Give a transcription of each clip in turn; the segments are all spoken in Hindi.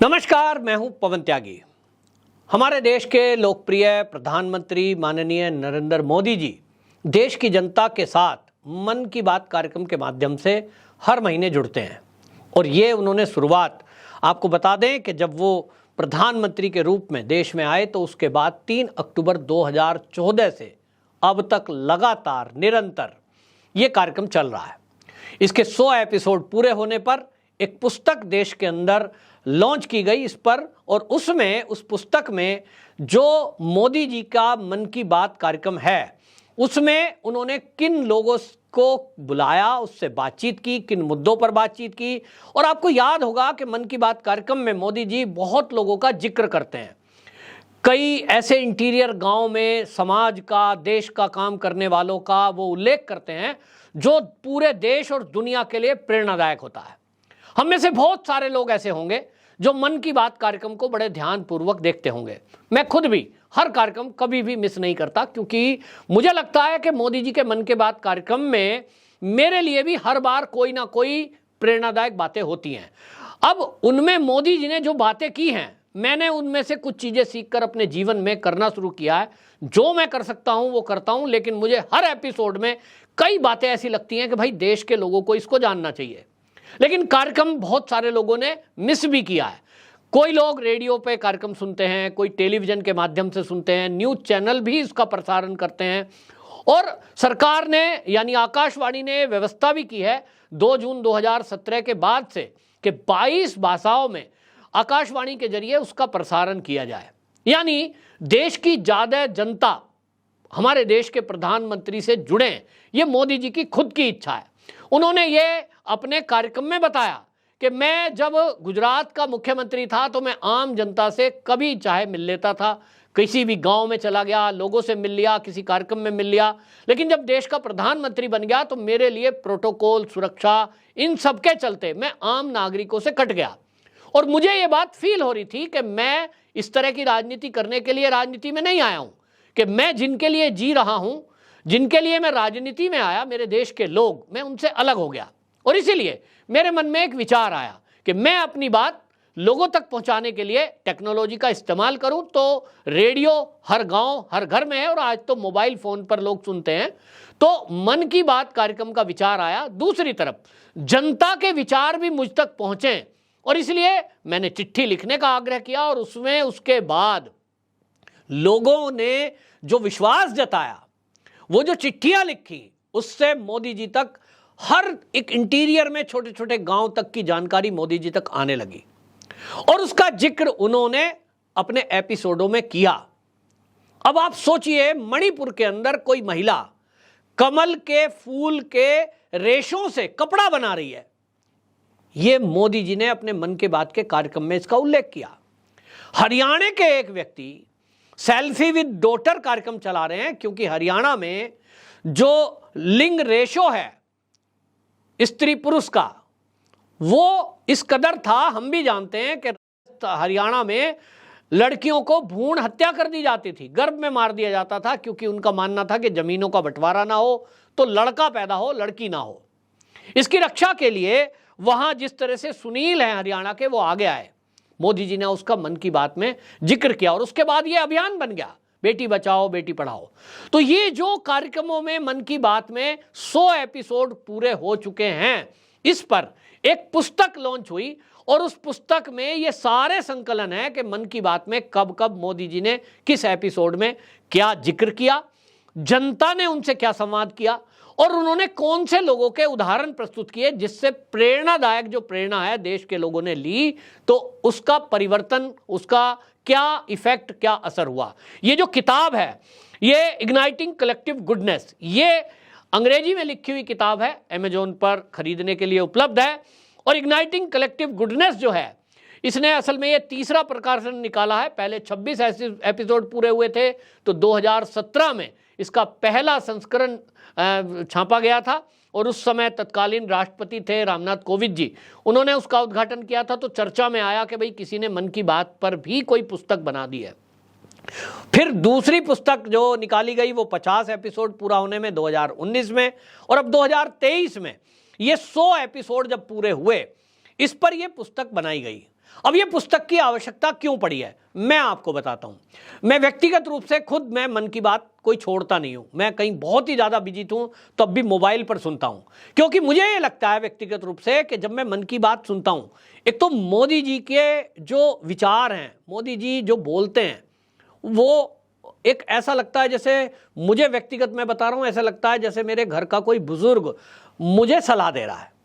नमस्कार, मैं हूं पवन त्यागी। हमारे देश के लोकप्रिय प्रधानमंत्री माननीय नरेंद्र मोदी जी देश की जनता के साथ मन की बात कार्यक्रम के माध्यम से हर महीने जुड़ते हैं और ये उन्होंने शुरुआत, आपको बता दें कि जब वो प्रधानमंत्री के रूप में देश में आए तो उसके बाद 3 अक्टूबर 2014 से अब तक लगातार निरंतर ये कार्यक्रम चल रहा है। इसके 100 एपिसोड पूरे होने पर एक पुस्तक देश के अंदर लॉन्च की गई इस पर, और उसमें उस पुस्तक में जो मोदी जी का मन की बात कार्यक्रम है उसमें उन्होंने किन लोगों को बुलाया, उससे बातचीत की, किन मुद्दों पर बातचीत की। और आपको याद होगा कि मन की बात कार्यक्रम में मोदी जी बहुत लोगों का जिक्र करते हैं। कई ऐसे इंटीरियर गांव में समाज का, देश का काम करने वालों का वो उल्लेख करते हैं जो पूरे देश और दुनिया के लिए प्रेरणादायक होता है। हम में से बहुत सारे लोग ऐसे होंगे जो मन की बात कार्यक्रम को बड़े ध्यानपूर्वक देखते होंगे। मैं खुद भी हर कार्यक्रम कभी भी मिस नहीं करता, क्योंकि मुझे लगता है कि मोदी जी के मन की बात कार्यक्रम में मेरे लिए भी हर बार कोई ना कोई प्रेरणादायक बातें होती हैं। अब उनमें मोदी जी ने जो बातें की हैं, मैंने उनमें से कुछ चीज़ें सीखकर अपने जीवन में करना शुरू किया है। जो मैं कर सकता हूं वो करता हूं, लेकिन मुझे हर एपिसोड में कई बातें ऐसी लगती हैं कि भाई देश के लोगों को इसको जानना चाहिए। लेकिन कार्यक्रम बहुत सारे लोगों ने मिस भी किया है। कोई लोग रेडियो पे कार्यक्रम सुनते हैं, कोई टेलीविजन के माध्यम से सुनते हैं, न्यूज़ चैनल भी इसका प्रसारण करते हैं। और सरकार ने यानी आकाशवाणी ने व्यवस्था भी की है 2 जून 2017 के बाद से कि 22 भाषाओं में आकाशवाणी के जरिए उसका प्रसारण किया जाए। यानी देश की ज़्यादा जनता हमारे देश के प्रधानमंत्री से जुड़े, ये मोदी जी की खुद की इच्छा है। उन्होंने ये अपने कार्यक्रम में बताया कि मैं जब गुजरात का मुख्यमंत्री था तो मैं आम जनता से कभी चाहे मिल लेता था, किसी भी गांव में चला गया, लोगों से मिल लिया, किसी कार्यक्रम में मिल लिया। लेकिन जब देश का प्रधानमंत्री बन गया तो मेरे लिए प्रोटोकॉल, सुरक्षा, इन सब के चलते मैं आम नागरिकों से कट गया। और मुझे ये बात फील हो रही थी कि मैं इस तरह की राजनीति करने के लिए राजनीति में नहीं आया हूं, कि मैं जिनके लिए जी रहा हूं, जिनके लिए मैं राजनीति में आया, मेरे देश के लोग, मैं उनसे अलग हो गया। और इसीलिए मेरे मन में एक विचार आया कि मैं अपनी बात लोगों तक पहुंचाने के लिए टेक्नोलॉजी का इस्तेमाल करूं। तो रेडियो हर गांव, हर घर में है और आज तो मोबाइल फोन पर लोग सुनते हैं। तो मन की बात कार्यक्रम का विचार आया, दूसरी तरफ जनता के विचार भी मुझ तक पहुंचे, और इसलिए मैंने चिट्ठी लिखने का आग्रह किया। और उसमें उसके बाद लोगों ने जो विश्वास जताया, वो जो चिट्ठियां लिखी, उससे मोदी जी तक हर एक इंटीरियर में छोटे छोटे गांव तक की जानकारी मोदी जी तक आने लगी और उसका जिक्र उन्होंने अपने एपिसोडों में किया। अब आप सोचिए, मणिपुर के अंदर कोई महिला कमल के फूल के रेशों से कपड़ा बना रही है। यह मोदी जी ने अपने मन की बात के कार्यक्रम में इसका उल्लेख किया। हरियाणा के एक व्यक्ति सेल्फी विद डॉटर कार्यक्रम चला रहे हैं, क्योंकि हरियाणा में जो लिंग रेशो है स्त्री पुरुष का, वो इस कदर था, हम भी जानते हैं कि हरियाणा में लड़कियों को भ्रूण हत्या कर दी जाती थी, गर्भ में मार दिया जाता था, क्योंकि उनका मानना था कि जमीनों का बंटवारा ना हो तो लड़का पैदा हो, लड़की ना हो। इसकी रक्षा के लिए वहां जिस तरह से सुनील है हरियाणा के, वो आगे आए। मोदी जी ने उसका मन की बात में जिक्र किया और उसके बाद ये अभियान बन गया, बेटी बचाओ बेटी पढ़ाओ। तो ये जो कार्यक्रमों में मन की बात में 100 एपिसोड पूरे हो चुके हैं, इस पर एक पुस्तक लॉन्च हुई और उस पुस्तक में ये सारे संकलन है कि मन की बात में कब कब मोदी जी ने किस एपिसोड में क्या जिक्र किया, जनता ने उनसे क्या संवाद किया और उन्होंने कौन से लोगों के उदाहरण प्रस्तुत किए जिससे प्रेरणादायक जो प्रेरणा है देश के लोगों ने ली, तो उसका परिवर्तन, उसका क्या इफेक्ट, क्या असर हुआ। ये जो किताब है, ये इग्नाइटिंग कलेक्टिव गुडनेस, ये अंग्रेजी में लिखी हुई किताब है, अमेजोन पर खरीदने के लिए उपलब्ध है। और इग्नाइटिंग कलेक्टिव गुडनेस जो है, इसने असल में ये तीसरा प्रकाशन निकाला है। पहले 26 एपिसोड पूरे हुए थे, तो 2017 में इसका पहला संस्करण छापा गया था और उस समय तत्कालीन राष्ट्रपति थे रामनाथ कोविंद जी, उन्होंने उसका उद्घाटन किया था। तो चर्चा में आया कि भाई किसी ने मन की बात पर भी कोई पुस्तक बना दी है। फिर दूसरी पुस्तक जो निकाली गई वो 50 एपिसोड पूरा होने में 2019 में, और अब 2023 में ये 100 एपिसोड जब पूरे हुए, इस पर यह पुस्तक बनाई गई। अब ये पुस्तक की आवश्यकता क्यों पड़ी है, मैं आपको बताता हूं। मैं व्यक्तिगत रूप से खुद मैं मन की बात कोई छोड़ता नहीं हूं। मैं कहीं बहुत ही ज़्यादा बिजी हूं तब भी मोबाइल पर सुनता हूं, क्योंकि मुझे ये लगता है व्यक्तिगत रूप से कि जब मैं मन की बात सुनता हूं, एक तो मोदी जी के जो विचार हैं, मोदी जी जो बोलते हैं, वो एक ऐसा लगता है जैसे, मुझे व्यक्तिगत मैं बता रहा हूं, ऐसा लगता है जैसे मेरे घर का कोई बुजुर्ग मुझे सलाह दे रहा है।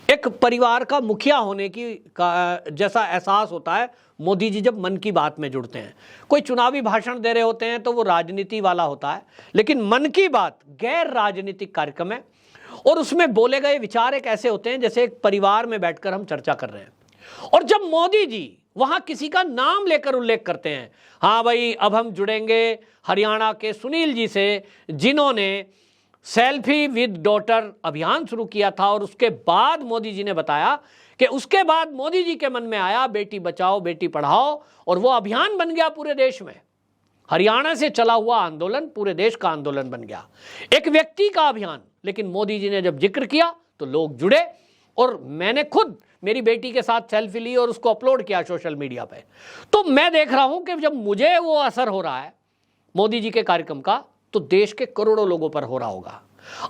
एक परिवार का मुखिया होने की जैसा एहसास होता है मोदी जी जब मन की बात में जुड़ते हैं। कोई चुनावी भाषण दे रहे होते हैं तो वो राजनीति वाला होता है, लेकिन मन की बात गैर राजनीतिक कार्यक्रम है और उसमें बोले गए विचार एक ऐसे होते हैं जैसे एक परिवार में बैठकर हम चर्चा कर रहे हैं। और जब मोदी जी वहां किसी का नाम लेकर उल्लेख करते हैं, हाँ भाई अब हम जुड़ेंगे हरियाणा के सुनील जी से, जिन्होंने सेल्फी विद डॉटर अभियान शुरू किया था, और उसके बाद मोदी जी ने बताया कि उसके बाद मोदी जी के मन में आया बेटी बचाओ बेटी पढ़ाओ, और वो अभियान बन गया पूरे देश में। हरियाणा से चला हुआ आंदोलन पूरे देश का आंदोलन बन गया, एक व्यक्ति का अभियान। लेकिन मोदी जी ने जब जिक्र किया तो लोग जुड़े, और मैंने खुद मेरी बेटी के साथ सेल्फी ली और उसको अपलोड किया सोशल मीडिया पे। तो मैं देख रहा हूं कि जब मुझे वो असर हो रहा है मोदी जी के कार्यक्रम का, तो देश के करोड़ों लोगों पर हो रहा होगा।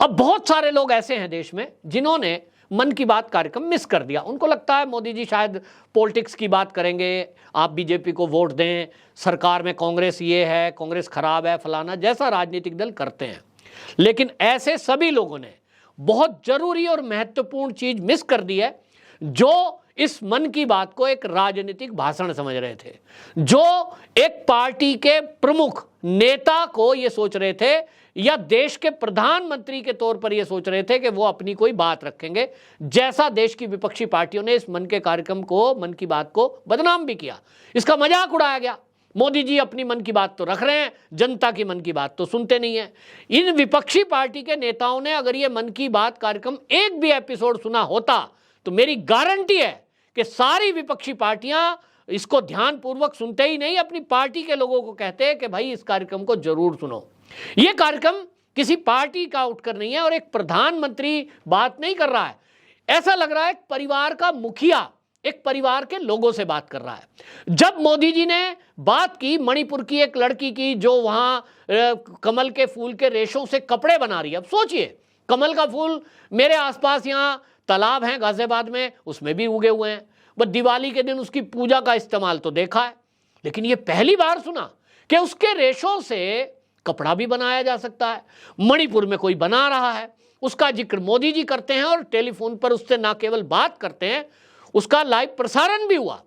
अब बहुत सारे लोग ऐसे हैं देश में जिन्होंने मन की बात कार्यक्रम मिस कर दिया। उनको लगता है मोदी जी शायद पॉलिटिक्स की बात करेंगे, आप बीजेपी को वोट दें, सरकार में कांग्रेस ये है, कांग्रेस खराब है, फलाना, जैसा राजनीतिक दल करते हैं। लेकिन ऐसे सभी लोगों ने बहुत जरूरी और महत्वपूर्ण चीज मिस कर दी है, जो इस मन की बात को एक राजनीतिक भाषण समझ रहे थे, जो एक पार्टी के प्रमुख नेता को ये सोच रहे थे, या देश के प्रधानमंत्री के तौर पर ये सोच रहे थे कि वो अपनी कोई बात रखेंगे, जैसा देश की विपक्षी पार्टियों ने इस मन के कार्यक्रम को, मन की बात को बदनाम भी किया, इसका मजाक उड़ाया गया। मोदी जी अपनी मन की बात तो रख रहे हैं, जनता की मन की बात तो सुनते नहीं है। इन विपक्षी पार्टी के नेताओं ने अगर ये मन की बात कार्यक्रम एक भी एपिसोड सुना होता तो मेरी गारंटी है कि सारी विपक्षी पार्टियां इसको ध्यानपूर्वक सुनते ही नहीं, अपनी पार्टी के लोगों को कहते कि भाई इस कार्यक्रम को जरूर सुनो। यह कार्यक्रम किसी पार्टी का उठकर नहीं है और एक प्रधानमंत्री बात नहीं कर रहा है, ऐसा लग रहा है एक परिवार का मुखिया एक परिवार के लोगों से बात कर रहा है। जब मोदी जी ने बात की मणिपुर की एक लड़की की जो वहां कमल के फूल के रेशों से कपड़े बना रही है, अब सोचिए कमल का फूल मेरे आसपास यहां तालाब हैं गाजियाबाद में, उसमें भी उगे हुए हैं, बस दिवाली के दिन उसकी पूजा का इस्तेमाल तो देखा है, लेकिन यह पहली बार सुना कि उसके रेशों से कपड़ा भी बनाया जा सकता है। मणिपुर में कोई बना रहा है, उसका जिक्र मोदी जी करते हैं और टेलीफोन पर उससे ना केवल बात करते हैं, उसका लाइव प्रसारण भी हुआ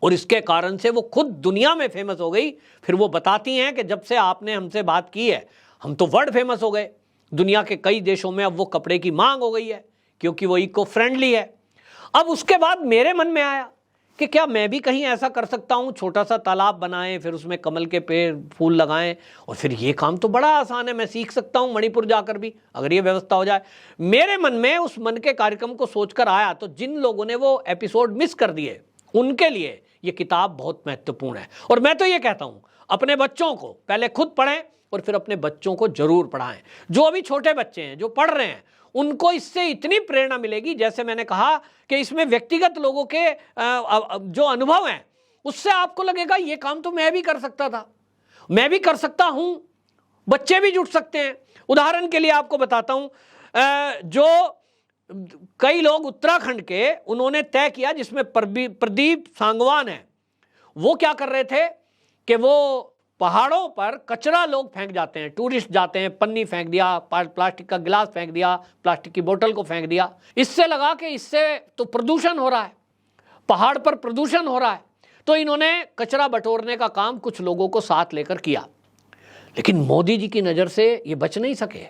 और इसके कारण से वो खुद दुनिया में फेमस हो गई। फिर वो बताती हैं कि जब से आपने हमसे बात की है हम तो वर्ल्ड फेमस हो गए, दुनिया के कई देशों में अब वो कपड़े की मांग हो गई है क्योंकि वो इको फ्रेंडली है। अब उसके बाद मेरे मन में आया कि क्या मैं भी कहीं ऐसा कर सकता हूं, छोटा सा तालाब बनाएं, फिर उसमें कमल के पेड़ फूल लगाएं, और फिर ये काम तो बड़ा आसान है, मैं सीख सकता हूं मणिपुर जाकर भी अगर ये व्यवस्था हो जाए। मेरे मन में उस मन के कार्यक्रम को सोचकर आया। तो जिन लोगों ने वो एपिसोड मिस कर दिए उनके लिए ये किताब बहुत महत्वपूर्ण है। और मैं तो ये कहता हूं अपने बच्चों को पहले खुद पढ़ें और फिर अपने बच्चों को जरूर पढ़ाएं। जो अभी छोटे बच्चे हैं जो पढ़ रहे हैं उनको इससे इतनी प्रेरणा मिलेगी, जैसे मैंने कहा कि इसमें व्यक्तिगत लोगों के जो अनुभव हैं उससे आपको लगेगा ये काम तो मैं भी कर सकता था, मैं भी कर सकता हूं, बच्चे भी जुट सकते हैं। उदाहरण के लिए आपको बताता हूं, जो कई लोग उत्तराखंड के उन्होंने तय किया, जिसमें प्रदीप सांगवान है, वो क्या कर रहे थे कि वो पहाड़ों पर कचरा लोग फेंक जाते हैं, टूरिस्ट जाते हैं, पन्नी फेंक दिया, प्लास्टिक का गिलास फेंक दिया, प्लास्टिक की बोतल को फेंक दिया, इससे लगा कि इससे तो प्रदूषण हो रहा है, पहाड़ पर प्रदूषण हो रहा है। तो इन्होंने कचरा बटोरने का काम कुछ लोगों को साथ लेकर किया, लेकिन मोदी जी की नज़र से ये बच नहीं सके।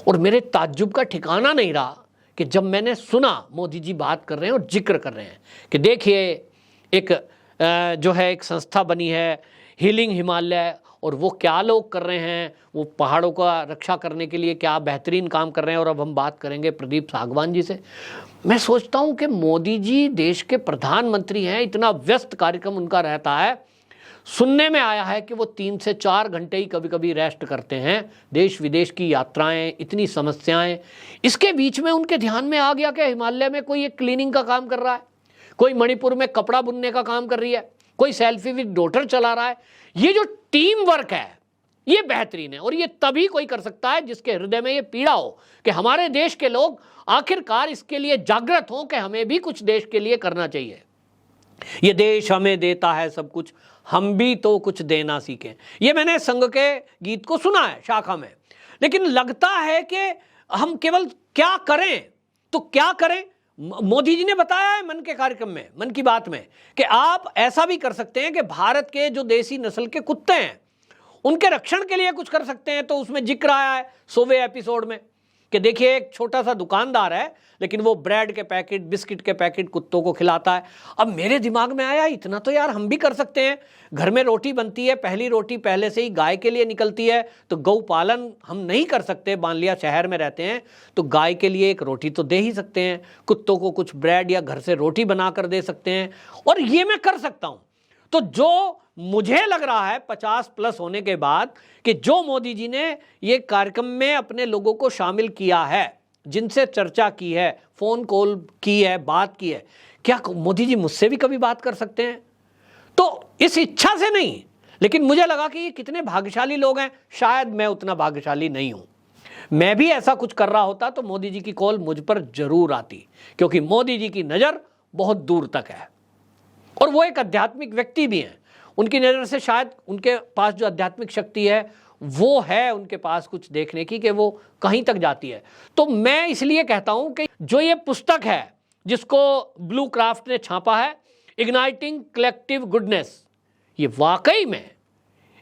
और मेरे ताज्जुब का ठिकाना नहीं रहा कि जब मैंने सुना मोदी जी बात कर रहे हैं और जिक्र कर रहे हैं कि देखिए एक जो है एक संस्था बनी है हीलिंग हिमालय, और वो क्या लोग कर रहे हैं, वो पहाड़ों का रक्षा करने के लिए क्या बेहतरीन काम कर रहे हैं। और अब हम बात करेंगे प्रदीप सांगवान जी से। मैं सोचता हूँ कि मोदी जी देश के प्रधानमंत्री हैं, इतना व्यस्त कार्यक्रम उनका रहता है, सुनने में आया है कि वो 3 से 4 घंटे ही कभी कभी रेस्ट करते हैं, देश विदेश की यात्राएं, इतनी समस्याएं, इसके बीच में उनके ध्यान में आ गया कि हिमालय में कोई एक क्लीनिंग का काम कर रहा है, कोई मणिपुर में कपड़ा बुनने का काम कर रही है, कोई सेल्फी विद डॉटर चला रहा है। ये जो टीम वर्क है ये बेहतरीन है, और ये तभी कोई कर सकता है जिसके हृदय में ये पीड़ा हो कि हमारे देश के लोग आखिरकार इसके लिए जागृत हों कि हमें भी कुछ देश के लिए करना चाहिए। ये देश हमें देता है सब कुछ, हम भी तो कुछ देना सीखें। ये मैंने संघ के गीत को सुना है शाखा में, लेकिन लगता है कि हम केवल क्या करें तो क्या करें। मोदी जी ने बताया है मन के कार्यक्रम में, मन की बात में, कि आप ऐसा भी कर सकते हैं कि भारत के जो देसी नस्ल के कुत्ते हैं उनके रक्षण के लिए कुछ कर सकते हैं। तो उसमें जिक्र आया है 100वें एपिसोड में कि देखिए एक छोटा सा दुकानदार है लेकिन वो ब्रेड के पैकेट, बिस्किट के पैकेट कुत्तों को खिलाता है। अब मेरे दिमाग में आया इतना तो यार हम भी कर सकते हैं। घर में रोटी बनती है, पहली रोटी पहले से ही गाय के लिए निकलती है, तो गौ पालन हम नहीं कर सकते, मान लिया शहर में रहते हैं तो गाय के लिए एक रोटी तो दे ही सकते हैं, कुत्तों को कुछ ब्रेड या घर से रोटी बना कर दे सकते हैं, और ये मैं कर सकता हूं। तो जो मुझे लग रहा है 50+ होने के बाद कि जो मोदी जी ने ये कार्यक्रम में अपने लोगों को शामिल किया है, जिनसे चर्चा की है, फोन कॉल की है, बात की है, क्या मोदी जी मुझसे भी कभी बात कर सकते हैं? तो इस इच्छा से नहीं, लेकिन मुझे लगा कि ये कितने भाग्यशाली लोग हैं। शायद मैं उतना भाग्यशाली नहीं हूं। मैं भी ऐसा कुछ कर रहा होता तो मोदी जी की कॉल मुझ पर जरूर आती, क्योंकि मोदी जी की नजर बहुत दूर तक है और वो एक आध्यात्मिक व्यक्ति भी हैं। उनकी नज़र से शायद उनके पास जो आध्यात्मिक शक्ति है वो है उनके पास कुछ देखने की, कि वो कहीं तक जाती है। तो मैं इसलिए कहता हूं कि जो ये पुस्तक है जिसको ब्लू क्राफ्ट ने छापा है, इग्नाइटिंग कलेक्टिव गुडनेस, ये वाकई में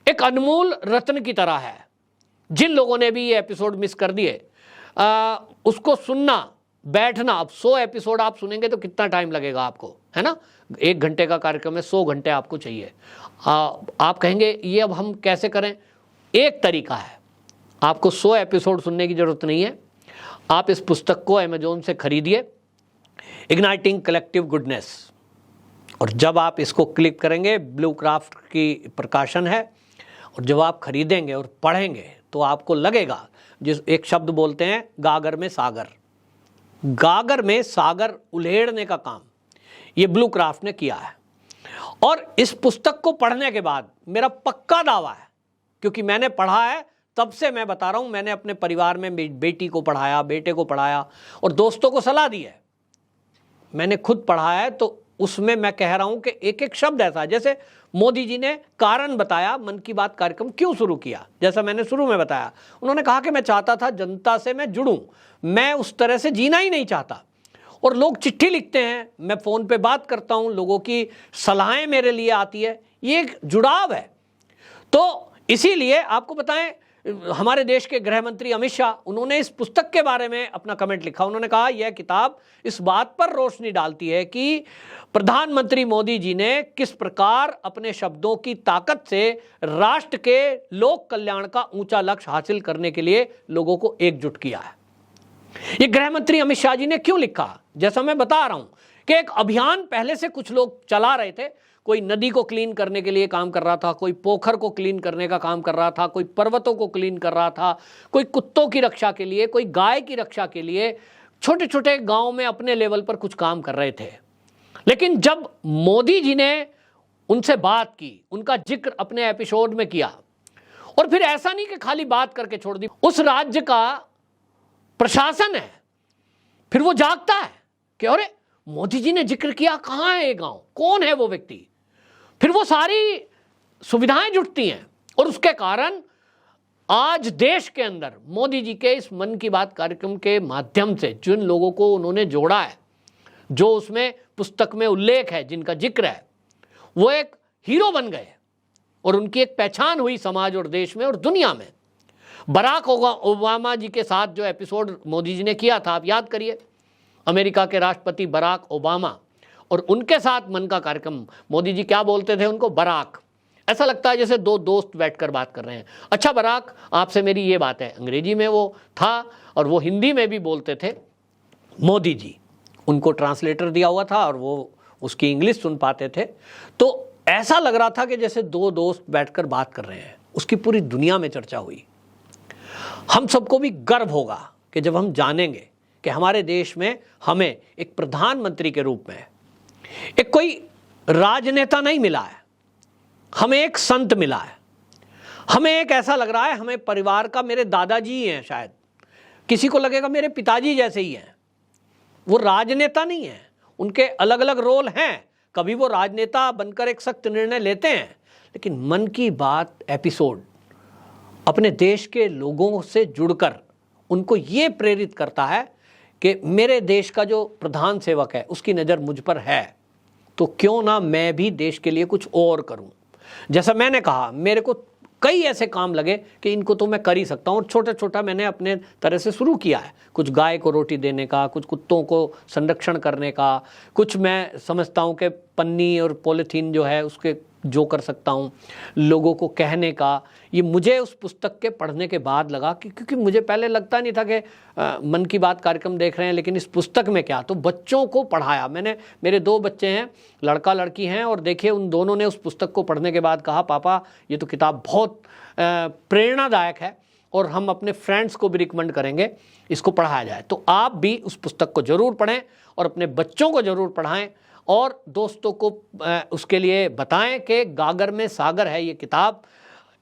एक अनमोल रत्न की तरह है। जिन लोगों ने भी ये एपिसोड मिस कर दिए, उसको सुनना, बैठना, अब 100 एपिसोड आप सुनेंगे तो कितना टाइम लगेगा आपको, है ना? 1 घंटे का कार्यक्रम है, 100 घंटे आपको चाहिए। आप कहेंगे ये अब हम कैसे करें? एक तरीका है, आपको 100 एपिसोड सुनने की जरूरत नहीं है। आप इस पुस्तक को अमेजोन से खरीदिए, इग्नाइटिंग कलेक्टिव गुडनेस, और जब आप इसको क्लिक करेंगे, ब्लू क्राफ्ट की प्रकाशन है, और जब आप खरीदेंगे और पढ़ेंगे तो आपको लगेगा, जिस एक शब्द बोलते हैं गागर में सागर, गागर में सागर उल्हेड़ने का काम ये ब्लू क्राफ्ट ने किया है। और इस पुस्तक को पढ़ने के बाद मेरा पक्का दावा है, क्योंकि मैंने पढ़ा है, तब से मैं बता रहा हूं, मैंने अपने परिवार में बेटी को पढ़ाया, बेटे को पढ़ाया और दोस्तों को सलाह दी है। मैंने खुद पढ़ा है, तो उसमें मैं कह रहा हूं कि एक एक शब्द ऐसा है। जैसे मोदी जी ने कारण बताया मन की बात कार्यक्रम क्यों शुरू किया, जैसा मैंने शुरू में बताया, उन्होंने कहा कि मैं चाहता था जनता से मैं जुड़ूं, मैं उस तरह से जीना ही नहीं चाहता। और लोग चिट्ठी लिखते हैं, मैं फ़ोन पे बात करता हूं, लोगों की सलाहें मेरे लिए आती है, ये एक जुड़ाव है। तो इसीलिए आपको बताएं, हमारे देश के गृह मंत्री अमित शाह, उन्होंने इस पुस्तक के बारे में अपना कमेंट लिखा। उन्होंने कहा यह किताब इस बात पर रोशनी डालती है कि प्रधानमंत्री मोदी जी ने किस प्रकार अपने शब्दों की ताकत से राष्ट्र के लोक कल्याण का ऊंचा लक्ष्य हासिल करने के लिए लोगों को एकजुट किया है। ये गृह मंत्री अमित शाह जी ने क्यों लिखा? जैसा मैं बता रहा हूं कि एक अभियान पहले से कुछ लोग चला रहे थे। कोई नदी को क्लीन करने के लिए काम कर रहा था, कोई पोखर को क्लीन करने का काम कर रहा था, कोई पर्वतों को क्लीन कर रहा था, कोई कुत्तों की रक्षा के लिए, कोई गाय की रक्षा के लिए, छोटे छोटे गांव में अपने लेवल पर कुछ काम कर रहे थे। लेकिन जब मोदी जी ने उनसे बात की, उनका जिक्र अपने एपिसोड में किया, और फिर ऐसा नहीं कि खाली बात करके छोड़ दी, उस राज्य का प्रशासन है, फिर वो जागता है कि अरे मोदी जी ने जिक्र किया, कहां है ये गांव, कौन है वो व्यक्ति, फिर वो सारी सुविधाएं जुटती हैं। और उसके कारण आज देश के अंदर मोदी जी के इस मन की बात कार्यक्रम के माध्यम से जिन लोगों को उन्होंने जोड़ा है, जो उसमें पुस्तक में उल्लेख है, जिनका जिक्र है, वो एक हीरो बन गए और उनकी एक पहचान हुई समाज और देश में और दुनिया में। बराक ओबामा जी के साथ जो एपिसोड मोदी जी ने किया था, आप याद करिए, अमेरिका के राष्ट्रपति बराक ओबामा, और उनके साथ मन का कार्यक्रम, मोदी जी क्या बोलते थे उनको? बराक। ऐसा लगता है जैसे दो दोस्त बैठकर बात कर रहे हैं। अच्छा बराक, आपसे मेरी ये बात है, अंग्रेजी में वो था और वो हिंदी में भी बोलते थे। मोदी जी, उनको ट्रांसलेटर दिया हुआ था और वो उसकी इंग्लिश सुन पाते थे। तो ऐसा लग रहा था कि जैसे दो दोस्त बैठकर बात कर रहे हैं। उसकी पूरी दुनिया में चर्चा हुई। हम सबको भी गर्व होगा कि जब हम जानेंगे कि हमारे देश में हमें एक प्रधानमंत्री के रूप में एक कोई राजनेता नहीं मिला है, हमें एक संत मिला है। हमें एक ऐसा लग रहा है हमें परिवार का, मेरे दादाजी ही हैं, शायद किसी को लगेगा मेरे पिताजी जैसे ही हैं। वो राजनेता नहीं है, उनके अलग अलग रोल हैं। कभी वो राजनेता बनकर एक सख्त निर्णय लेते हैं, लेकिन मन की बात एपिसोड अपने देश के लोगों से जुड़कर उनको ये प्रेरित करता है कि मेरे देश का जो प्रधान सेवक है उसकी नज़र मुझ पर है, तो क्यों ना मैं भी देश के लिए कुछ और करूं। जैसा मैंने कहा, मेरे को कई ऐसे काम लगे कि इनको तो मैं कर ही सकता हूँ, और छोटा छोटा मैंने अपने तरह से शुरू किया है। कुछ गाय को रोटी देने का, कुछ कुत्तों को संरक्षण करने का, कुछ मैं समझता हूँ कि पन्नी और पॉलीथीन जो है उसके जो कर सकता हूँ, लोगों को कहने का। ये मुझे उस पुस्तक के पढ़ने के बाद लगा कि क्योंकि मुझे पहले लगता नहीं था कि मन की बात कार्यक्रम देख रहे हैं, लेकिन इस पुस्तक में क्या, तो बच्चों को पढ़ाया मैंने। मेरे 2 बच्चे हैं, लड़का लड़की हैं, और देखिए उन दोनों ने उस पुस्तक को पढ़ने के बाद कहा, पापा ये तो किताब बहुत प्रेरणादायक है और हम अपने फ्रेंड्स को भी रिकमेंड करेंगे इसको पढ़ाया जाए। तो आप भी उस पुस्तक को ज़रूर पढ़ें और अपने बच्चों को ज़रूर पढ़ाएं और दोस्तों को उसके लिए बताएं कि गागर में सागर है ये किताब,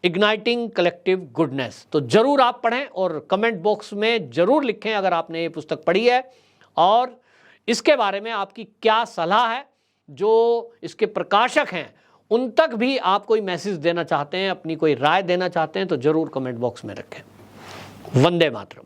इग्नाइटिंग कलेक्टिव गुडनेस। तो ज़रूर आप पढ़ें और कमेंट बॉक्स में ज़रूर लिखें अगर आपने ये पुस्तक पढ़ी है और इसके बारे में आपकी क्या सलाह है। जो इसके प्रकाशक हैं उन तक भी आप कोई मैसेज देना चाहते हैं, अपनी कोई राय देना चाहते हैं, तो ज़रूर कमेंट बॉक्स में रखें। वंदे मातरम।